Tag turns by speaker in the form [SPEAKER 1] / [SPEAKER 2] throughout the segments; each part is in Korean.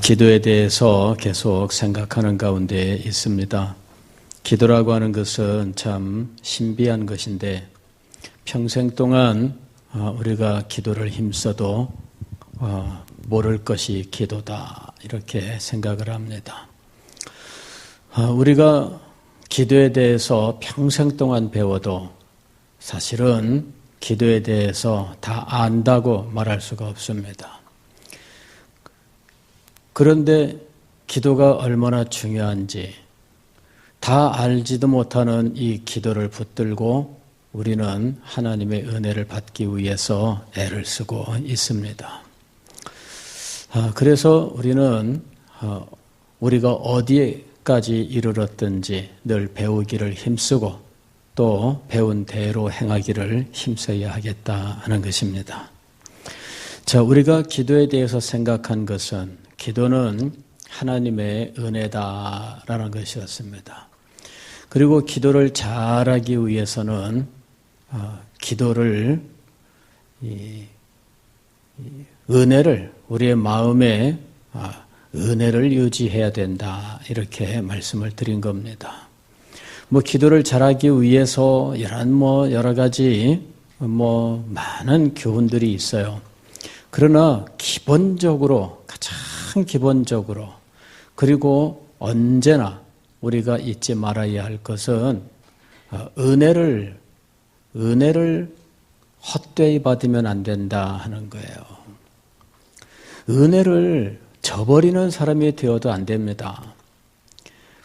[SPEAKER 1] 기도에 대해서 계속 생각하는 가운데 있습니다. 기도라고 하는 것은 참 신비한 것인데 평생 동안 우리가 기도를 힘써도 모를 것이 기도다 이렇게 생각을 합니다. 우리가 기도에 대해서 평생 동안 배워도 사실은 기도에 대해서 다 안다고 말할 수가 없습니다. 그런데 기도가 얼마나 중요한지 다 알지도 못하는 이 기도를 붙들고 우리는 하나님의 은혜를 받기 위해서 애를 쓰고 있습니다. 그래서 우리는 우리가 어디까지 이르렀든지 늘 배우기를 힘쓰고 또 배운 대로 행하기를 힘써야 하겠다 하는 것입니다. 자, 우리가 기도에 대해서 생각한 것은 기도는 하나님의 은혜다라는 것이었습니다. 그리고 기도를 잘하기 위해서는 기도를 은혜를 우리의 마음에 은혜를 유지해야 된다 이렇게 말씀을 드린 겁니다. 기도를 잘하기 위해서 여러 가지 많은 교훈들이 있어요. 그러나 기본적으로 가장 기본적으로 그리고 언제나 우리가 잊지 말아야 할 것은 은혜를 헛되이 받으면 안 된다 하는 거예요. 은혜를 저버리는 사람이 되어도 안 됩니다.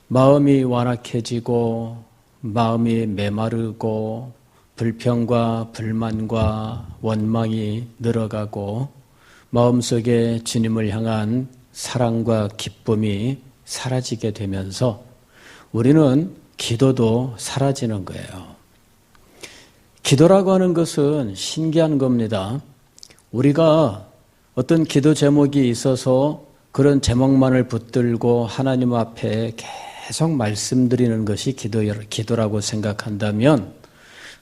[SPEAKER 1] 마음이 완악해지고 마음이 메마르고 불평과 불만과 원망이 늘어가고 마음속에 주님을 향한 사랑과 기쁨이 사라지게 되면서 우리는 기도도 사라지는 거예요. 기도라고 하는 것은 신기한 겁니다. 우리가 어떤 기도 제목이 있어서 그런 제목만을 붙들고 하나님 앞에 계속 말씀드리는 것이 기도라고 생각한다면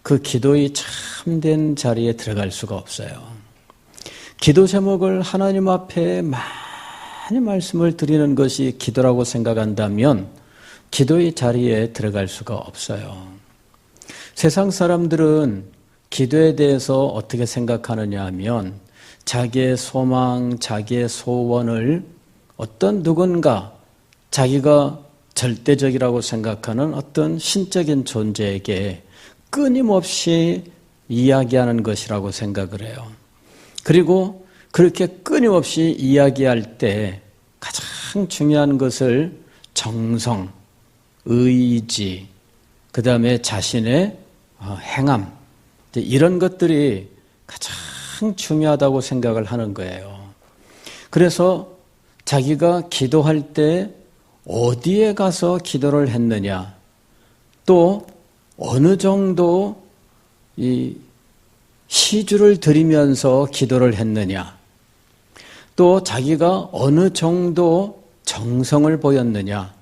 [SPEAKER 1] 그 기도의 참된 자리에 들어갈 수가 없어요. 기도 제목을 하나님 앞에 많이 말씀을 드리는 것이 기도라고 생각한다면 기도의 자리에 들어갈 수가 없어요. 세상 사람들은 기도에 대해서 어떻게 생각하느냐 하면 자기의 소망, 자기의 소원을 어떤 누군가 자기가 절대적이라고 생각하는 어떤 신적인 존재에게 끊임없이 이야기하는 것이라고 생각을 해요. 그리고 그렇게 끊임없이 이야기할 때 가장 중요한 것을 정성, 의지, 그 다음에 자신의 행함, 이런 것들이 가장 중요하다고 생각을 하는 거예요. 그래서 자기가 기도할 때 어디에 가서 기도를 했느냐, 또 어느 정도 이 시주를 드리면서 기도를 했느냐, 또 자기가 어느 정도 정성을 보였느냐,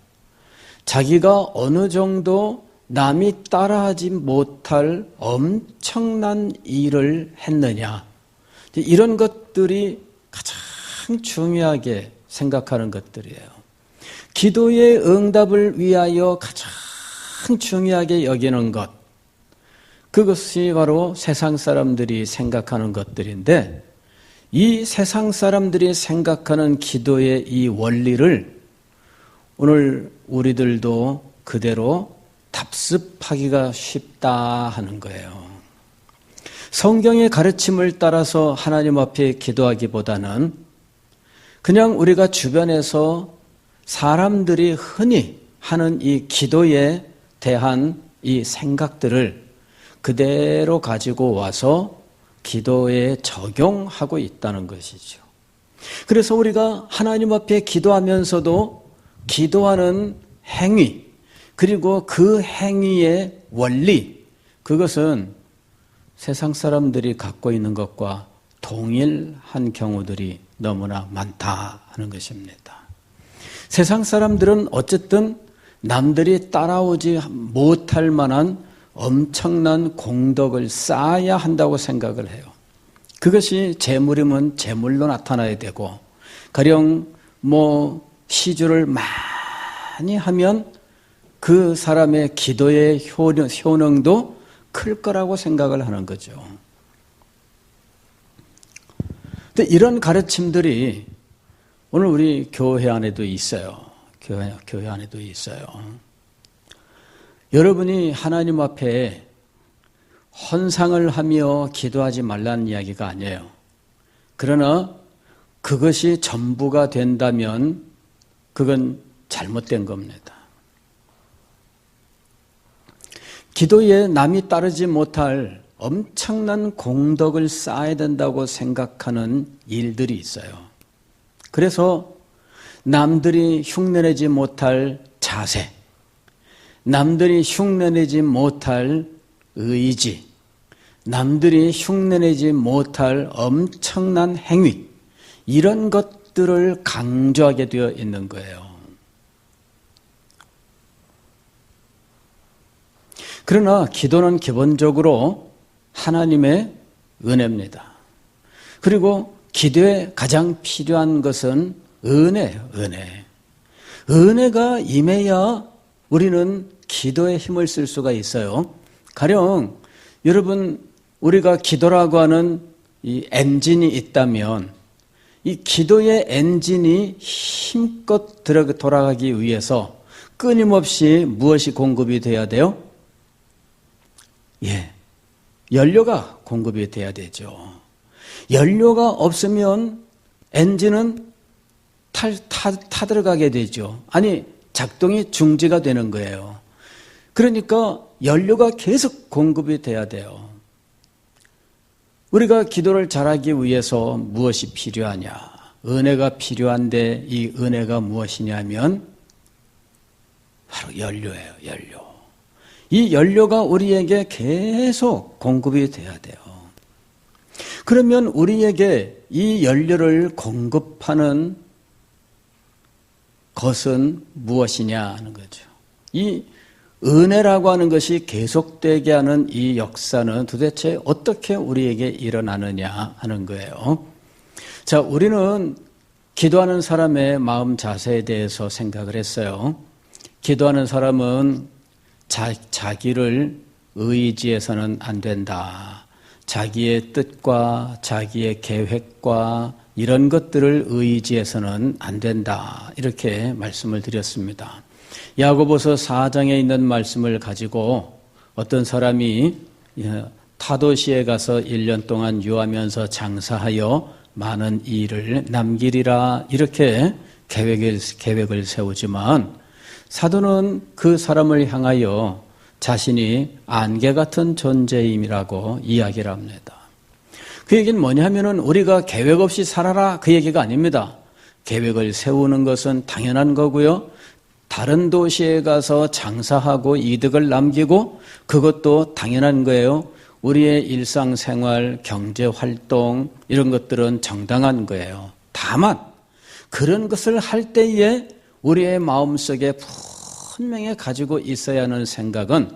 [SPEAKER 1] 자기가 어느 정도 남이 따라하지 못할 엄청난 일을 했느냐, 이런 것들이 가장 중요하게 생각하는 것들이에요. 기도의 응답을 위하여 가장 중요하게 여기는 것, 그것이 바로 세상 사람들이 생각하는 것들인데 이 세상 사람들이 생각하는 기도의 이 원리를 오늘 우리들도 그대로 답습하기가 쉽다 하는 거예요. 성경의 가르침을 따라서 하나님 앞에 기도하기보다는 그냥 우리가 주변에서 사람들이 흔히 하는 이 기도에 대한 이 생각들을 그대로 가지고 와서 기도에 적용하고 있다는 것이죠. 그래서 우리가 하나님 앞에 기도하면서도 기도하는 행위, 그리고 그 행위의 원리, 그것은 세상 사람들이 갖고 있는 것과 동일한 경우들이 너무나 많다 하는 것입니다. 세상 사람들은 어쨌든 남들이 따라오지 못할 만한 엄청난 공덕을 쌓아야 한다고 생각을 해요. 그것이 재물이면 재물로 나타나야 되고, 가령 시주를 많이 하면 그 사람의 기도의 효능도 클 거라고 생각을 하는 거죠. 근데 이런 가르침들이 오늘 우리 교회 안에도 있어요. 교회 안에도 있어요. 여러분이 하나님 앞에 헌상을 하며 기도하지 말라는 이야기가 아니에요. 그러나 그것이 전부가 된다면 그건 잘못된 겁니다. 기도에 남이 따르지 못할 엄청난 공덕을 쌓아야 된다고 생각하는 일들이 있어요. 그래서 남들이 흉내내지 못할 자세, 남들이 흉내내지 못할 의지, 남들이 흉내내지 못할 엄청난 행위, 이런 것들을 강조하게 되어 있는 거예요. 그러나 기도는 기본적으로 하나님의 은혜입니다. 그리고 기도에 가장 필요한 것은 은혜예요. 은혜. 은혜가 임해야 우리는 기도에 힘을 쓸 수가 있어요. 가령 여러분, 우리가 기도라고 하는 이 엔진이 있다면 이 기도의 엔진이 힘껏 돌아가기 위해서 끊임없이 무엇이 공급이 돼야 돼요? 연료가 공급이 돼야 되죠. 연료가 없으면 엔진은 타들어가게 되죠. 아니, 작동이 중지가 되는 거예요. 그러니까 연료가 계속 공급이 돼야 돼요. 우리가 기도를 잘하기 위해서 무엇이 필요하냐? 은혜가 필요한데 이 은혜가 무엇이냐면 바로 연료예요. 연료. 이 연료가 우리에게 계속 공급이 돼야 돼요. 그러면 우리에게 이 연료를 공급하는 것은 무엇이냐 하는 거죠. 이 은혜라고 하는 것이 계속되게 하는 이 역사는 도대체 어떻게 우리에게 일어나느냐 하는 거예요. 자, 우리는 기도하는 사람의 마음 자세에 대해서 생각을 했어요. 기도하는 사람은 자기를 의지해서는 안 된다. 자기의 뜻과 자기의 계획과 이런 것들을 의지해서는 안 된다. 이렇게 말씀을 드렸습니다. 야고보서 4장에 있는 말씀을 가지고 어떤 사람이 타도시에 가서 1년 동안 유하면서 장사하여 많은 일을 남기리라 이렇게 계획을 세우지만 사도는 그 사람을 향하여 자신이 안개 같은 존재임이라고 이야기를 합니다. 그 얘기는 뭐냐면은 우리가 계획 없이 살아라 그 얘기가 아닙니다. 계획을 세우는 것은 당연한 거고요. 다른 도시에 가서 장사하고 이득을 남기고 그것도 당연한 거예요. 우리의 일상생활, 경제활동 이런 것들은 정당한 거예요. 다만 그런 것을 할 때에 우리의 마음속에 분명히 가지고 있어야 하는 생각은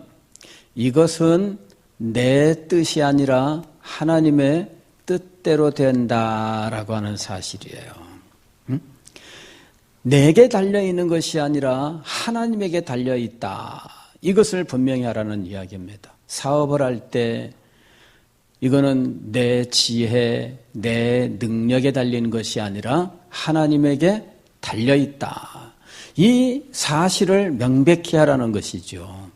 [SPEAKER 1] 이것은 내 뜻이 아니라 하나님의 뜻대로 된다라고 하는 사실이에요. 내게 달려있는 것이 아니라 하나님에게 달려있다. 이것을 분명히 하라는 이야기입니다. 사업을 할 때 이거는 내 지혜, 내 능력에 달린 것이 아니라 하나님에게 달려있다. 이 사실을 명백히 하라는 것이죠.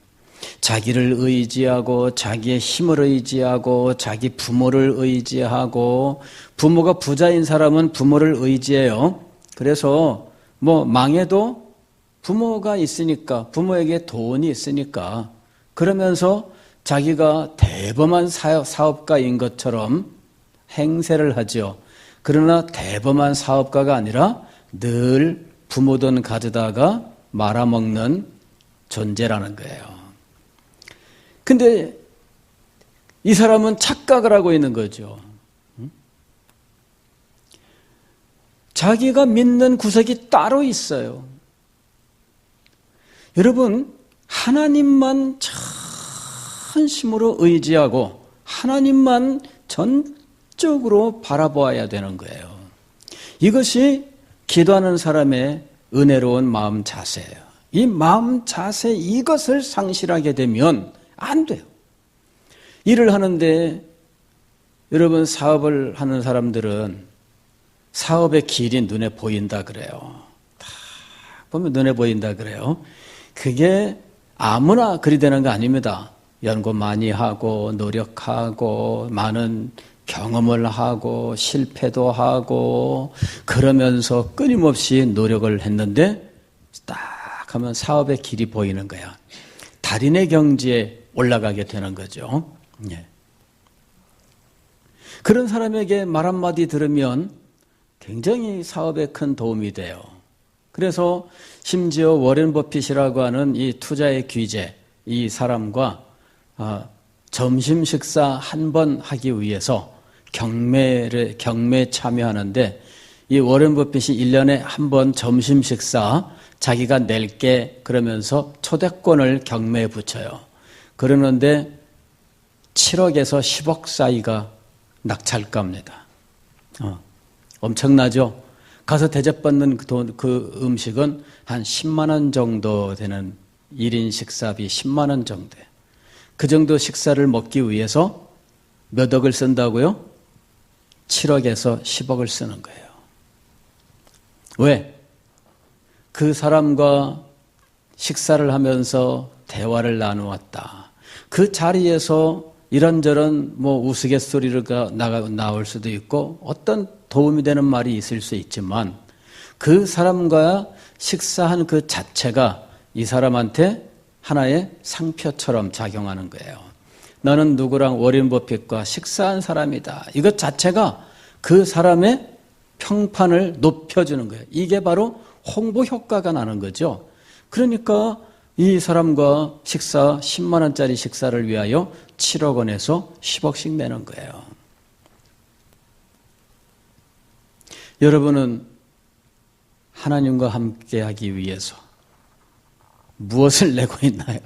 [SPEAKER 1] 자기를 의지하고 자기의 힘을 의지하고 자기 부모를 의지하고 부모가 부자인 사람은 부모를 의지해요. 그래서 망해도 부모가 있으니까 부모에게 돈이 있으니까 그러면서 자기가 대범한 사업가인 것처럼 행세를 하죠. 그러나 대범한 사업가가 아니라 늘 부모 돈 가져다가 말아먹는 존재라는 거예요. 근데 이 사람은 착각을 하고 있는 거죠. 자기가 믿는 구석이 따로 있어요. 여러분, 하나님만 전심으로 의지하고 하나님만 전적으로 바라보아야 되는 거예요. 이것이 기도하는 사람의 은혜로운 마음 자세예요. 이 마음 자세 이것을 상실하게 되면 안 돼요. 일을 하는데 여러분 사업을 하는 사람들은 사업의 길이 눈에 보인다 그래요. 다 보면 눈에 보인다 그래요. 그게 아무나 그리 되는 거 아닙니다. 연구 많이 하고 노력하고 많은 경험을 하고 실패도 하고 그러면서 끊임없이 노력을 했는데 딱 하면 사업의 길이 보이는 거야. 달인의 경지에 올라가게 되는 거죠. 예. 그런 사람에게 말 한마디 들으면 굉장히 사업에 큰 도움이 돼요. 그래서 심지어 워렌 버핏이라고 하는 이 투자의 귀재, 이 사람과 점심 식사 한 번 하기 위해서 경매에 참여하는데 이 워렌 버핏이 1년에 한 번 점심 식사 자기가 낼게 그러면서 초대권을 경매에 붙여요. 그러는데 7억에서 10억 사이가 낙찰가입니다. 엄청나죠? 가서 대접받는 그 음식은 한 10만 원 정도 되는 1인 식사비 10만 원 정도. 그 정도 식사를 먹기 위해서 몇 억을 쓴다고요? 7억에서 10억을 쓰는 거예요. 왜? 그 사람과 식사를 하면서 대화를 나누었다. 그 자리에서 이런저런 우스갯소리가 나올 수도 있고 어떤 도움이 되는 말이 있을 수 있지만 그 사람과 식사한 그 자체가 이 사람한테 하나의 상표처럼 작용하는 거예요. 나는 누구랑 워렌 버핏과 식사한 사람이다. 이것 자체가 그 사람의 평판을 높여주는 거예요. 이게 바로 홍보 효과가 나는 거죠. 그러니까 이 사람과 10만 원짜리 식사를 위하여 7억 원에서 10억씩 내는 거예요. 여러분은 하나님과 함께하기 위해서 무엇을 내고 있나요?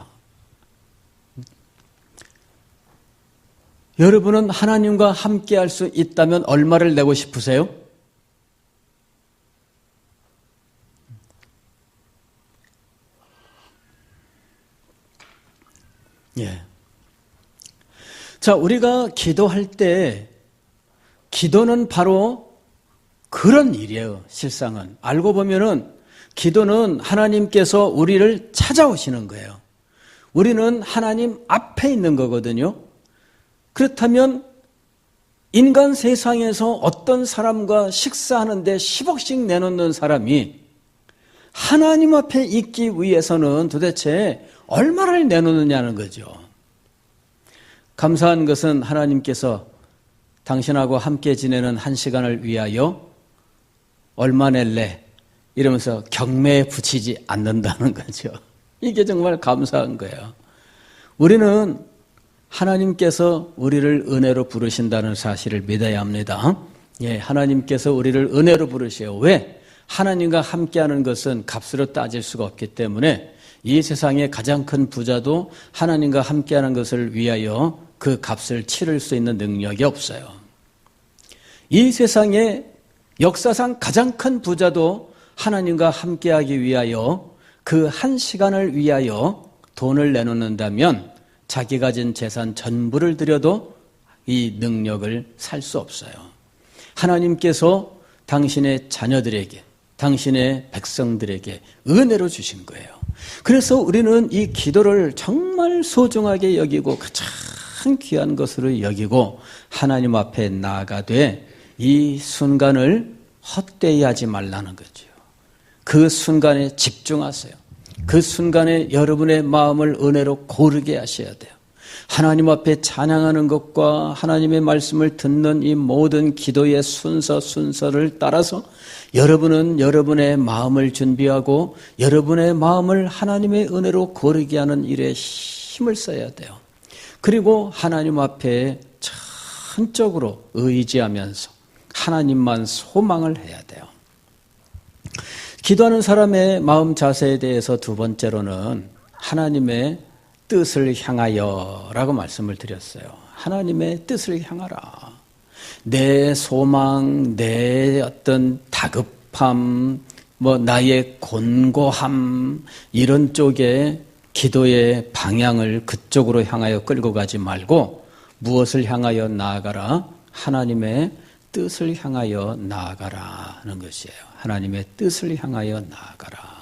[SPEAKER 1] 여러분은 하나님과 함께할 수 있다면 얼마를 내고 싶으세요? 예. 자, 우리가 기도할 때 기도는 바로 그런 일이에요. 실상은 알고 보면은 기도는 하나님께서 우리를 찾아오시는 거예요. 우리는 하나님 앞에 있는 거거든요. 그렇다면 인간 세상에서 어떤 사람과 식사하는데 10억씩 내놓는 사람이 하나님 앞에 있기 위해서는 도대체 얼마를 내놓느냐는 거죠. 감사한 것은 하나님께서 당신하고 함께 지내는 한 시간을 위하여 얼마 낼래? 이러면서 경매에 붙이지 않는다는 거죠. 이게 정말 감사한 거예요. 우리는 하나님께서 우리를 은혜로 부르신다는 사실을 믿어야 합니다. 예, 하나님께서 우리를 은혜로 부르셔요. 왜? 하나님과 함께하는 것은 값으로 따질 수가 없기 때문에 이 세상의 가장 큰 부자도 하나님과 함께하는 것을 위하여 그 값을 치를 수 있는 능력이 없어요. 이 세상의 역사상 가장 큰 부자도 하나님과 함께하기 위하여 그 한 시간을 위하여 돈을 내놓는다면 자기 가진 재산 전부를 들여도 이 능력을 살 수 없어요. 하나님께서 당신의 자녀들에게, 당신의 백성들에게 은혜로 주신 거예요. 그래서 우리는 이 기도를 정말 소중하게 여기고 가장 귀한 것으로 여기고 하나님 앞에 나아가되 이 순간을 헛되이 하지 말라는 거죠. 그 순간에 집중하세요. 그 순간에 여러분의 마음을 은혜로 고르게 하셔야 돼요. 하나님 앞에 찬양하는 것과 하나님의 말씀을 듣는 이 모든 기도의 순서를 따라서 여러분은 여러분의 마음을 준비하고 여러분의 마음을 하나님의 은혜로 고르게 하는 일에 힘을 써야 돼요. 그리고 하나님 앞에 전적으로 의지하면서 하나님만 소망을 해야 돼요. 기도하는 사람의 마음 자세에 대해서 두 번째로는 하나님의 뜻을 향하여라고 말씀을 드렸어요. 하나님의 뜻을 향하라. 내 소망, 내 어떤 다급 급함, 나의 곤고함 이런 쪽에 기도의 방향을 그쪽으로 향하여 끌고 가지 말고 무엇을 향하여 나아가라? 하나님의 뜻을 향하여 나아가라 하는 것이에요. 하나님의 뜻을 향하여 나아가라.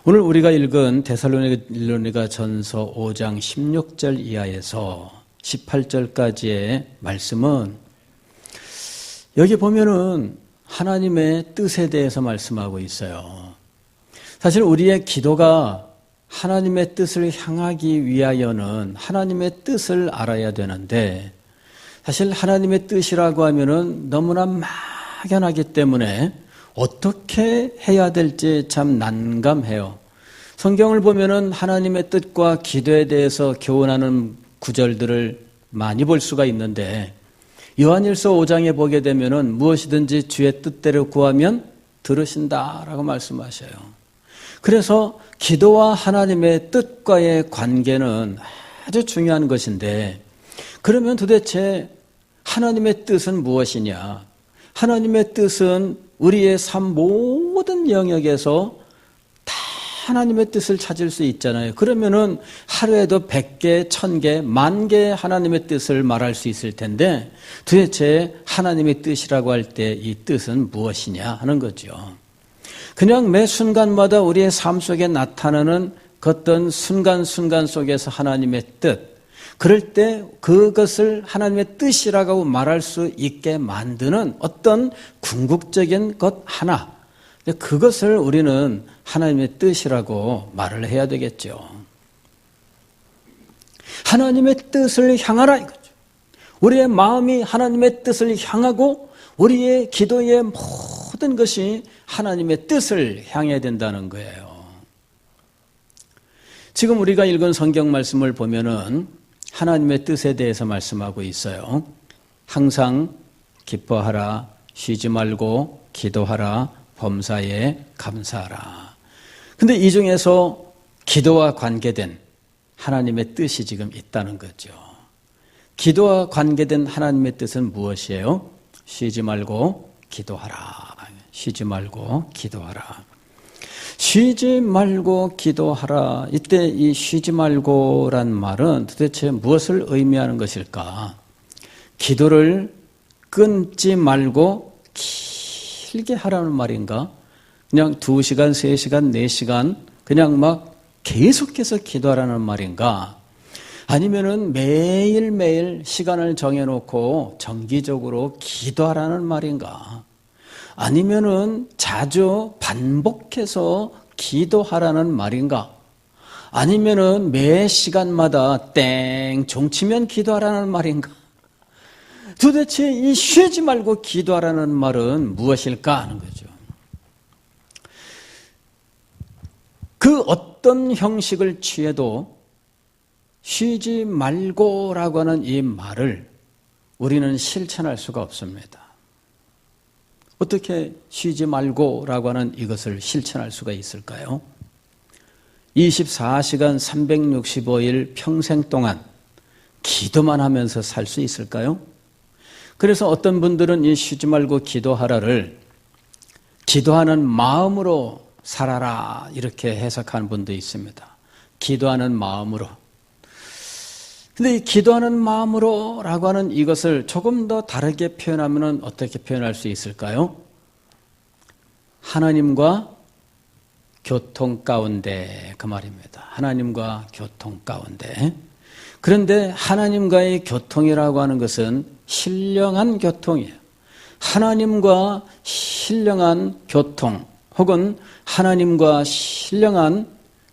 [SPEAKER 1] 오늘 우리가 읽은 데살로니가 전서 5장 16절 이하에서 18절까지의 말씀은 여기 보면은 하나님의 뜻에 대해서 말씀하고 있어요. 사실 우리의 기도가 하나님의 뜻을 향하기 위하여는 하나님의 뜻을 알아야 되는데 사실 하나님의 뜻이라고 하면은 너무나 막연하기 때문에 어떻게 해야 될지 참 난감해요. 성경을 보면은 하나님의 뜻과 기도에 대해서 교훈하는 구절들을 많이 볼 수가 있는데 요한일서 5장에 보게 되면은 무엇이든지 주의 뜻대로 구하면 들으신다라고 말씀하셔요. 그래서 기도와 하나님의 뜻과의 관계는 아주 중요한 것인데 그러면 도대체 하나님의 뜻은 무엇이냐? 하나님의 뜻은 우리의 삶 모든 영역에서 다 하나님의 뜻을 찾을 수 있잖아요. 그러면은 하루에도 100개, 1000개, 10,000개의 하나님의 뜻을 말할 수 있을 텐데 도대체 하나님의 뜻이라고 할 때 이 뜻은 무엇이냐 하는 거죠. 그냥 매 순간마다 우리의 삶 속에 나타나는 그 어떤 순간순간 속에서 하나님의 뜻, 그럴 때 그것을 하나님의 뜻이라고 말할 수 있게 만드는 어떤 궁극적인 것 하나, 그것을 우리는 하나님의 뜻이라고 말을 해야 되겠죠. 하나님의 뜻을 향하라 이거죠. 우리의 마음이 하나님의 뜻을 향하고 우리의 기도의 모든 것이 하나님의 뜻을 향해야 된다는 거예요. 지금 우리가 읽은 성경 말씀을 보면은 하나님의 뜻에 대해서 말씀하고 있어요. 항상 기뻐하라, 쉬지 말고 기도하라, 범사에 감사하라. 근데 이 중에서 기도와 관계된 하나님의 뜻이 지금 있다는 거죠. 기도와 관계된 하나님의 뜻은 무엇이에요? 쉬지 말고 기도하라. 쉬지 말고 기도하라. 쉬지 말고 기도하라. 이때 이 쉬지 말고란 말은 도대체 무엇을 의미하는 것일까? 기도를 끊지 말고 길게 하라는 말인가? 그냥 2시간, 3시간, 4시간 그냥 막 계속해서 기도하라는 말인가? 아니면은 매일매일 시간을 정해놓고 정기적으로 기도하라는 말인가? 아니면은 자주 반복해서 기도하라는 말인가? 아니면은 매 시간마다 땡 종치면 기도하라는 말인가? 도대체 이 쉬지 말고 기도하라는 말은 무엇일까 하는 거죠. 그 어떤 형식을 취해도 쉬지 말고라고 하는 이 말을 우리는 실천할 수가 없습니다. 어떻게 쉬지 말고라고 하는 이것을 실천할 수가 있을까요? 24시간 365일 평생 동안 기도만 하면서 살 수 있을까요? 그래서 어떤 분들은 이 쉬지 말고 기도하라를 기도하는 마음으로 살아라 이렇게 해석하는 분도 있습니다. 기도하는 마음으로. 근데 이 기도하는 마음으로라고 하는 이것을 조금 더 다르게 표현하면 어떻게 표현할 수 있을까요? 하나님과 교통 가운데 그 말입니다. 하나님과 교통 가운데. 그런데 하나님과의 교통이라고 하는 것은 신령한 교통이에요. 하나님과 신령한 교통 혹은 하나님과 신령한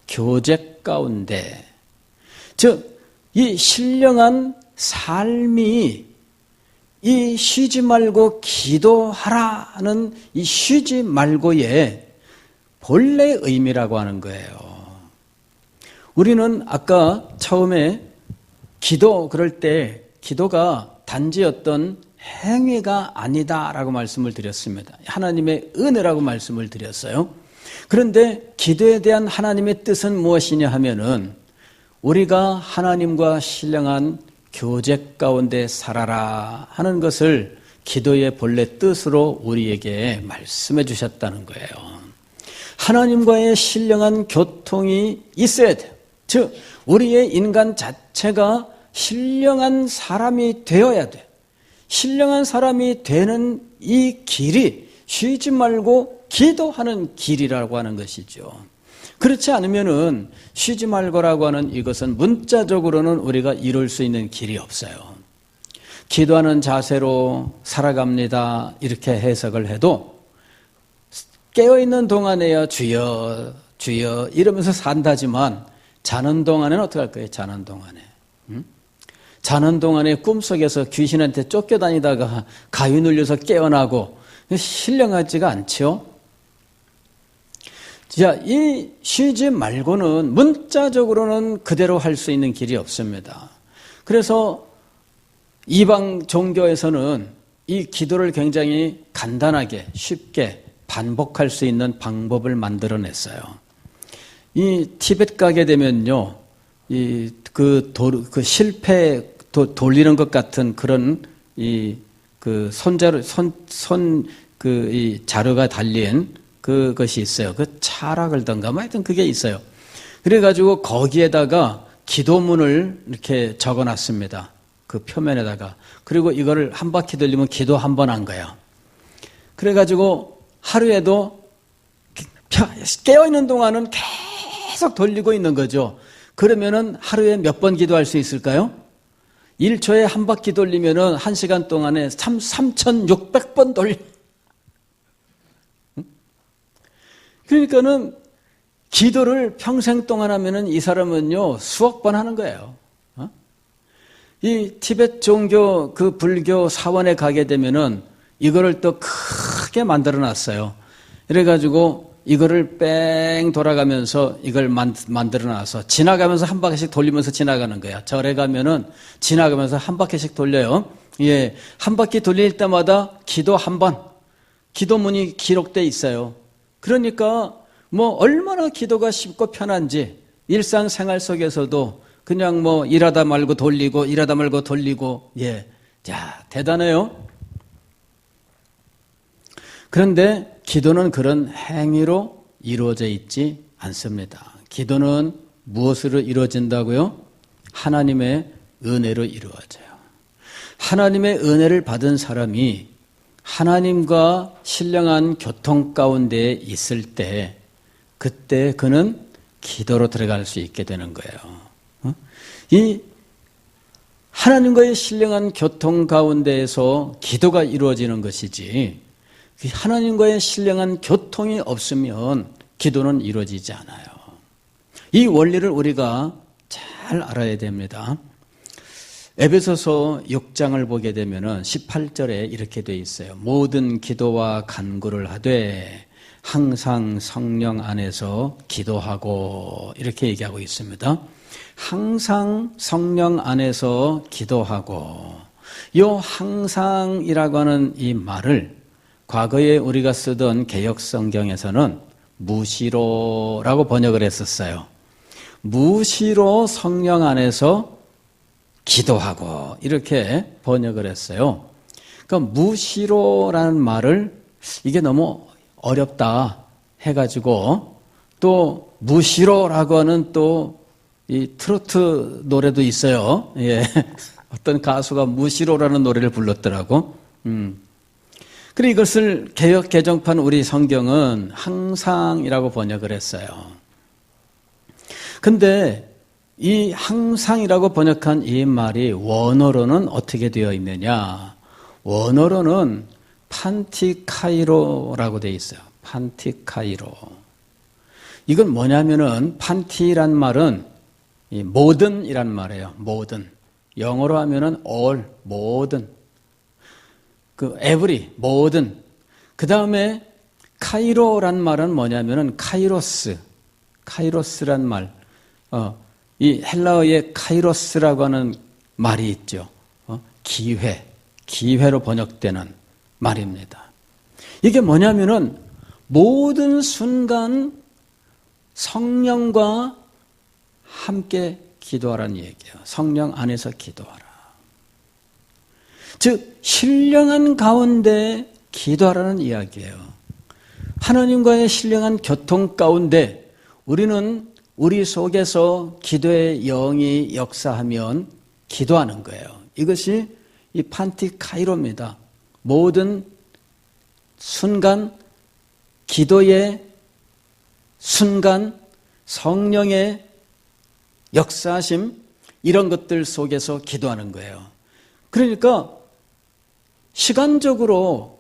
[SPEAKER 1] 교제 가운데, 즉 이 신령한 삶이 이 쉬지 말고 기도하라는 이 쉬지 말고의 본래 의미라고 하는 거예요. 우리는 아까 처음에 기도 그럴 때 기도가 단지 어떤 행위가 아니다라고 말씀을 드렸습니다. 하나님의 은혜라고 말씀을 드렸어요. 그런데 기도에 대한 하나님의 뜻은 무엇이냐 하면은 우리가 하나님과 신령한 교제 가운데 살아라 하는 것을 기도의 본래 뜻으로 우리에게 말씀해 주셨다는 거예요. 하나님과의 신령한 교통이 있어야 돼요. 즉 우리의 인간 자체가 신령한 사람이 되어야 돼요. 신령한 사람이 되는 이 길이 쉬지 말고 기도하는 길이라고 하는 것이죠. 그렇지 않으면은 쉬지 말고라고 하는 이것은 문자적으로는 우리가 이룰 수 있는 길이 없어요. 기도하는 자세로 살아갑니다. 이렇게 해석을 해도 깨어있는 동안에야 주여 주여 이러면서 산다지만 자는 동안에는 어떻게 할 거예요? 자는 동안에. 자는 동안에 꿈속에서 귀신한테 쫓겨다니다가 가위 눌려서 깨어나고 신령하지가 않죠. 자, 이 쉬지 말고는 문자적으로는 그대로 할 수 있는 길이 없습니다. 그래서 이방 종교에서는 이 기도를 굉장히 간단하게 쉽게 반복할 수 있는 방법을 만들어냈어요. 이 티벳 가게 되면요, 그 실패 돌리는 것 같은 그런 이 자루가 달린 그것이 있어요. 그 차락을 던가 뭐 하여튼 그게 있어요. 그래가지고 거기에다가 기도문을 이렇게 적어놨습니다. 그 표면에다가. 그리고 이거를 한 바퀴 돌리면 기도 한 번 한 거예요. 그래가지고 하루에도 깨어있는 동안은 계속 돌리고 있는 거죠. 그러면은 하루에 몇 번 기도할 수 있을까요? 1초에 한 바퀴 돌리면은 1시간 동안에 3,600번 돌려. 그러니까는 기도를 평생 동안 하면은 이 사람은요, 수억 번 하는 거예요. 이 티벳 종교, 그 불교 사원에 가게 되면은 이거를 또 크게 만들어 놨어요. 그래가지고 이거를 뺑 돌아가면서 이걸 만들어 놔서 지나가면서 한 바퀴씩 돌리면서 지나가는 거야. 절에 가면은 지나가면서 한 바퀴씩 돌려요. 예. 한 바퀴 돌릴 때마다 기도 한 번, 기도문이 기록돼 있어요. 그러니까 뭐 얼마나 기도가 쉽고 편한지 일상생활 속에서도 그냥 뭐 일하다 말고 돌리고 일하다 말고 돌리고 예. 자, 대단해요. 그런데 기도는 그런 행위로 이루어져 있지 않습니다. 기도는 무엇으로 이루어진다고요? 하나님의 은혜로 이루어져요. 하나님의 은혜를 받은 사람이 하나님과 신령한 교통 가운데 있을 때 그때 그는 기도로 들어갈 수 있게 되는 거예요. 이 하나님과의 신령한 교통 가운데에서 기도가 이루어지는 것이지 하나님과의 신령한 교통이 없으면 기도는 이루어지지 않아요. 이 원리를 우리가 잘 알아야 됩니다. 에베소서 6장을 보게 되면 18절에 이렇게 돼 있어요. 모든 기도와 간구를 하되 항상 성령 안에서 기도하고 이렇게 얘기하고 있습니다. 항상 성령 안에서 기도하고 이 항상이라고 하는 이 말을 과거에 우리가 쓰던 개역성경에서는 무시로라고 번역을 했었어요. 무시로 성령 안에서 기도하고 이렇게 번역을 했어요. 그러니까 무시로라는 말을 이게 너무 어렵다 해가지고 또 무시로라고 하는 또 이 트로트 노래도 있어요. 예. 어떤 가수가 무시로라는 노래를 불렀더라고. 그리고 이것을 개역 개정판 우리 성경은 항상이라고 번역을 했어요. 근데 이 항상이라고 번역한 이 말이 원어로는 어떻게 되어 있느냐? 원어로는 판티카이로라고 되어 있어요. 판티카이로. 이건 뭐냐면은 판티란 말은 이 모든이란 말이에요. 모든. 영어로 하면은 all, 모든. 그 every, 모든. 그 다음에 카이로란 말은 뭐냐면은 카이로스란 말. 이 헬라어의 카이로스라고 하는 말이 있죠. 기회로 번역되는 말입니다. 이게 뭐냐면은 모든 순간 성령과 함께 기도하라는 얘기예요. 성령 안에서 기도하라. 즉 신령한 가운데 기도하라는 이야기예요. 하나님과의 신령한 교통 가운데 우리는 우리 속에서 기도의 영이 역사하면 기도하는 거예요. 이것이 이 판티카이로입니다. 모든 순간, 기도의 순간, 성령의 역사하심, 이런 것들 속에서 기도하는 거예요. 그러니까 시간적으로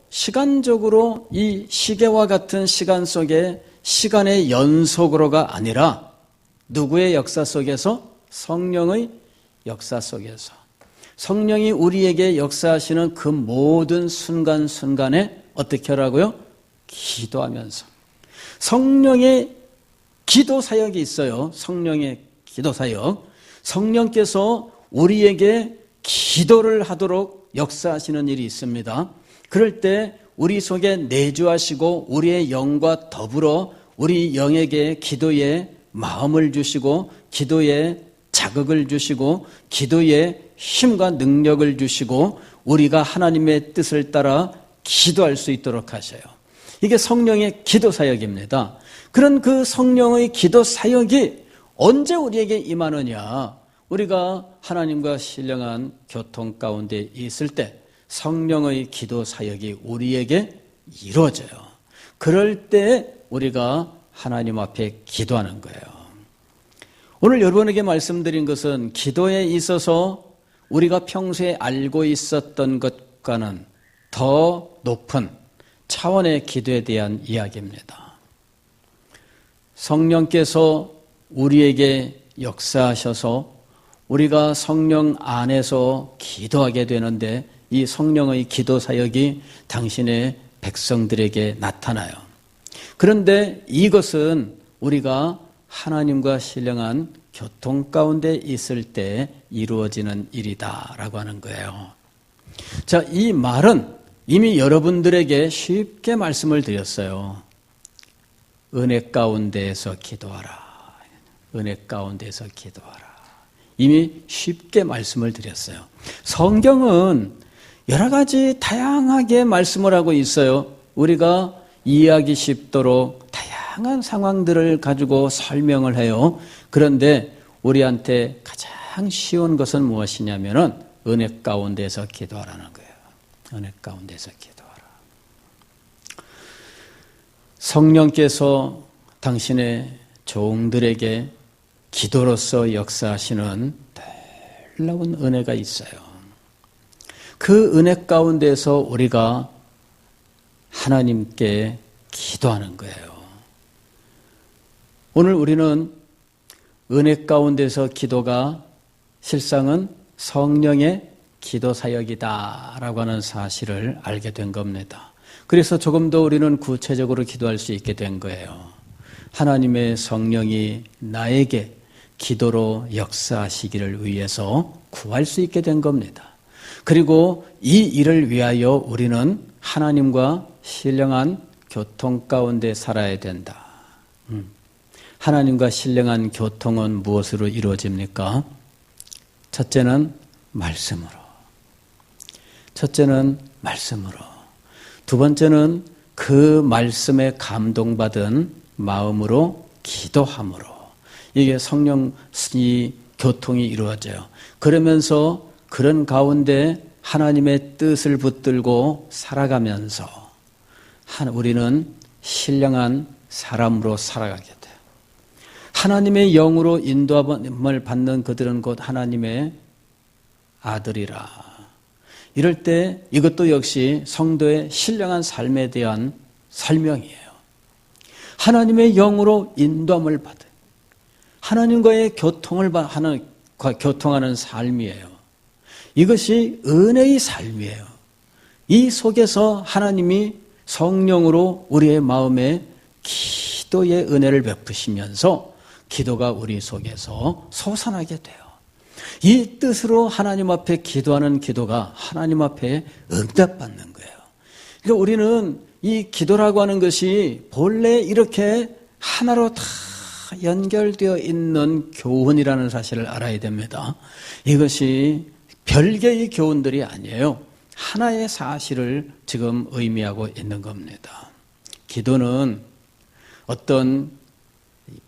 [SPEAKER 1] 이 시계와 같은 시간 속에 시간의 연속으로가 아니라 누구의 역사 속에서? 성령의 역사 속에서. 성령이 우리에게 역사하시는 그 모든 순간순간에 어떻게 하라고요? 기도하면서. 성령의 기도 사역이 있어요. 성령의 기도 사역. 성령께서 우리에게 기도를 하도록 역사하시는 일이 있습니다. 그럴 때 우리 속에 내주하시고 우리의 영과 더불어 우리 영에게 기도의 마음을 주시고 기도의 자극을 주시고 기도의 힘과 능력을 주시고 우리가 하나님의 뜻을 따라 기도할 수 있도록 하셔요. 이게 성령의 기도 사역입니다. 그런 그 성령의 기도 사역이 언제 우리에게 임하느냐? 우리가 하나님과 신령한 교통 가운데 있을 때 성령의 기도 사역이 우리에게 이루어져요. 그럴 때 우리가 하나님 앞에 기도하는 거예요. 오늘 여러분에게 말씀드린 것은 기도에 있어서 우리가 평소에 알고 있었던 것과는 더 높은 차원의 기도에 대한 이야기입니다. 성령께서 우리에게 역사하셔서 우리가 성령 안에서 기도하게 되는데 이 성령의 기도 사역이 당신의 백성들에게 나타나요. 그런데 이것은 우리가 하나님과 신령한 교통 가운데 있을 때 이루어지는 일이다라고 하는 거예요. 자, 이 말은 이미 여러분들에게 쉽게 말씀을 드렸어요. 은혜 가운데에서 기도하라. 은혜 가운데에서 기도하라. 이미 쉽게 말씀을 드렸어요. 성경은 여러 가지 다양하게 말씀을 하고 있어요. 우리가 이해하기 쉽도록 다양한 상황들을 가지고 설명을 해요. 그런데 우리한테 가장 쉬운 것은 무엇이냐면은 은혜 가운데서 기도하라는 거예요. 은혜 가운데서 기도하라. 성령께서 당신의 종들에게 기도로서 역사하시는 놀라운 은혜가 있어요. 그 은혜 가운데서 우리가 하나님께 기도하는 거예요. 오늘 우리는 은혜 가운데서 기도가 실상은 성령의 기도 사역이다라고 하는 사실을 알게 된 겁니다. 그래서 조금 더 우리는 구체적으로 기도할 수 있게 된 거예요. 하나님의 성령이 나에게 기도로 역사하시기를 위해서 구할 수 있게 된 겁니다. 그리고 이 일을 위하여 우리는 하나님과 신령한 교통 가운데 살아야 된다. 하나님과 신령한 교통은 무엇으로 이루어집니까? 첫째는 말씀으로. 두 번째는 그 말씀에 감동받은 마음으로 기도함으로. 이게 성령의 교통이 이루어져요. 그러면서 그런 가운데 하나님의 뜻을 붙들고 살아가면서 우리는 신령한 사람으로 살아가게 돼요. 하나님의 영으로 인도함을 받는 그들은 곧 하나님의 아들이라. 이럴 때 이것도 역시 성도의 신령한 삶에 대한 설명이에요. 하나님의 영으로 인도함을 받은 하나님과의 교통하는 삶이에요. 이것이 은혜의 삶이에요. 이 속에서 하나님이 성령으로 우리의 마음에 기도의 은혜를 베푸시면서 기도가 우리 속에서 솟아나게 돼요. 이 뜻으로 하나님 앞에 기도하는 기도가 하나님 앞에 응답받는 거예요. 그러니까 우리는 이 기도라고 하는 것이 본래 이렇게 하나로 다 연결되어 있는 교훈이라는 사실을 알아야 됩니다. 이것이 별개의 교훈들이 아니에요. 하나의 사실을 지금 의미하고 있는 겁니다. 기도는 어떤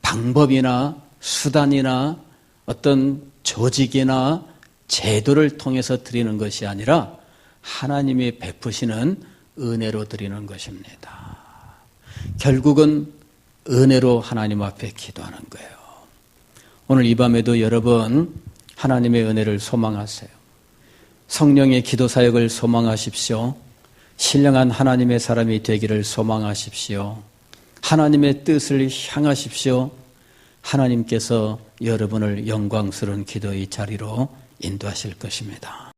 [SPEAKER 1] 방법이나 수단이나 어떤 조직이나 제도를 통해서 드리는 것이 아니라 하나님이 베푸시는 은혜로 드리는 것입니다. 결국은 은혜로 하나님 앞에 기도하는 거예요. 오늘 이 밤에도 여러분 하나님의 은혜를 소망하세요. 성령의 기도 사역을 소망하십시오. 신령한 하나님의 사람이 되기를 소망하십시오. 하나님의 뜻을 향하십시오. 하나님께서 여러분을 영광스러운 기도의 자리로 인도하실 것입니다.